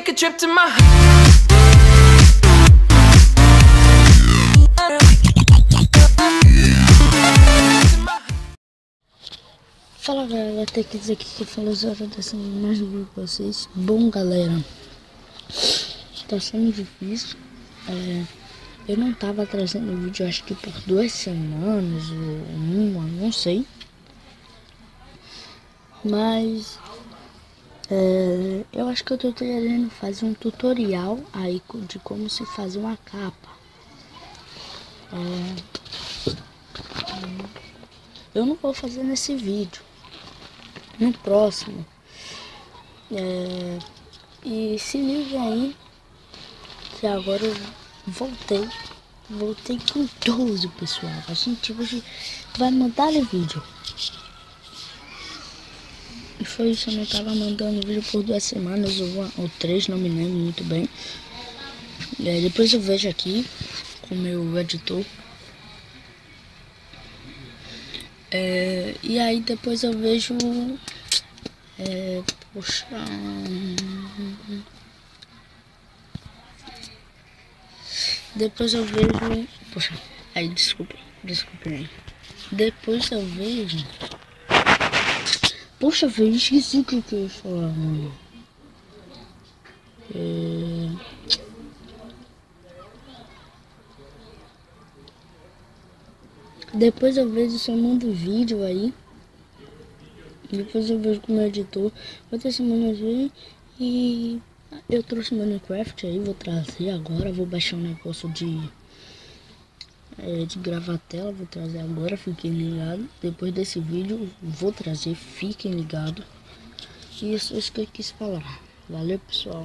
take a trip to my Fala galera, até que dizer que falou Zora dessa mais um vídeo pra vocês. Bom galera, tá sendo difícil. Eu não tava trazendo vídeo, acho que por 2 semanas ou uma, não sei. Mas eu acho que eu tô querendo fazer um tutorial aí de como se fazer uma capa. Eu não vou fazer nesse vídeo, no próximo. E se liga aí que agora eu voltei com tudo, pessoal. A gente hoje vai mandar vídeo. E foi isso, eu não tava mandando vídeo por 2 semanas ou 3, não me lembro muito bem. Depois eu vejo aqui com o meu editor. E aí depois eu vejo... Poxa... Depois eu vejo... Poxa, aí desculpe aí. Depois eu vejo... Poxa, velho, esqueci o que eu ia falar, mano. Depois eu vejo se eu mando vídeo aí. Depois eu vejo com o meu editor. Outra semana ver. E eu trouxe Minecraft aí, vou trazer agora. Vou baixar um negócio de gravar a tela, vou trazer agora, fiquem ligados. Depois desse vídeo vou trazer, fiquem ligados. E isso que eu quis falar. Valeu, pessoal.